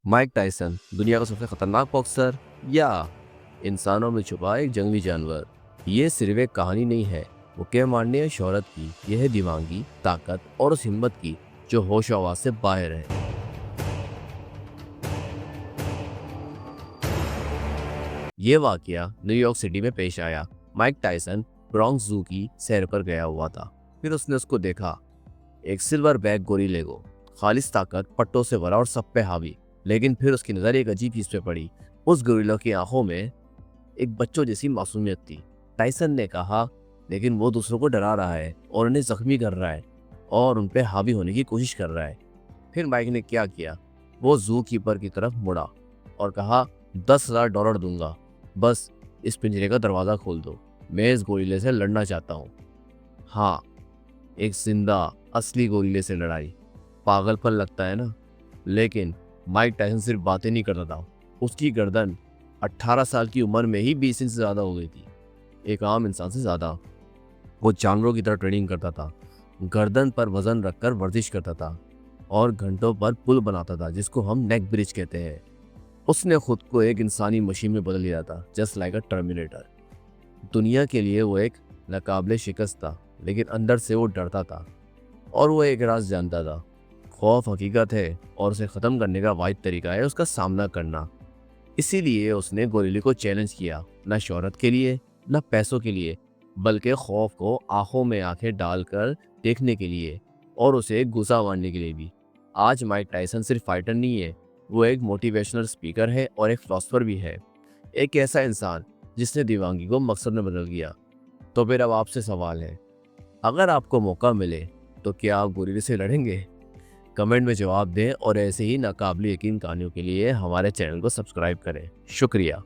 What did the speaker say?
Mike Tyson दुनिया का सबसे खतरनाक बॉक्सर या इंसानों में छुपा एक जंगली जानवर? ये सिर्फ एक कहानी नहीं है। मुक्के मारने या शोहरत की, यह है दिमागी ताकत और उस हिम्मत की जो होश आवाज से बाहर है। ये वाकया न्यूयॉर्क सिटी में पेश आया। माइक टायसन ब्रॉन्क्स जू की सैर पर गया हुआ था। फिर उसने उसको देखा, एक सिल्वर बैग गोरिल्ले को, खालिस ताकत, पट्टों से भरा और सब पे हावी। लेकिन फिर उसकी नजर एक अजीब चीज पे पड़ी। उस गोरिल्ला की आंखों में एक बच्चों जैसी मासूमियत थी। टाइसन ने कहा, लेकिन वो दूसरों को डरा रहा है और उन्हें जख्मी कर रहा है और उन पे हावी होने की कोशिश कर रहा है। फिर माइक ने क्या किया? वो जू कीपर की तरफ मुड़ा और कहा, $10,000 दूंगा, बस इस पिंजरे का दरवाजा खोल दो। मैं इस गोरिल्ले से लड़ना चाहता हूँ। हाँ, एक जिंदा असली गोरिल्ले से लड़ाई। पागलपन लगता है ना? लेकिन माइक टायसन सिर्फ बातें नहीं करता था। उसकी गर्दन 18 साल की उम्र में ही 20 इंच से ज्यादा हो गई थी, एक आम इंसान से ज्यादा। वो जानवरों की तरह ट्रेनिंग करता था, गर्दन पर वजन रखकर वर्जिश करता था और घंटों पर पुल बनाता था जिसको हम नेक ब्रिज कहते हैं। उसने खुद को एक इंसानी मशीन में बदल लिया था, जस्ट लाइक अ टर्मिनेटर। दुनिया के लिए वो एक नाकाबिले शिकस्त था, लेकिन अंदर से वो डरता था और वो एक राज जानता था। खौफ हकीकत है और उसे ख़त्म करने का वाहिद तरीका है उसका सामना करना। इसीलिए उसने गोरिल्ले को चैलेंज किया, न शोहरत के लिए, न पैसों के लिए, बल्कि खौफ को आंखों में आंखें डालकर देखने के लिए और उसे गुस्सा मारने के लिए भी। आज माइक टायसन सिर्फ फाइटर नहीं है, वो एक मोटिवेशनल स्पीकर है और एक फिलोसफर भी है। एक ऐसा इंसान जिसने दीवानगी को मकसद में बदल दिया। तो फिर अब आपसे सवाल है, अगर आपको मौका मिले तो क्या आप गोरिल्ले से लड़ेंगे? कमेंट में जवाब दें और ऐसे ही नाकाबिले यकीन कहानियों के लिए हमारे चैनल को सब्सक्राइब करें। शुक्रिया।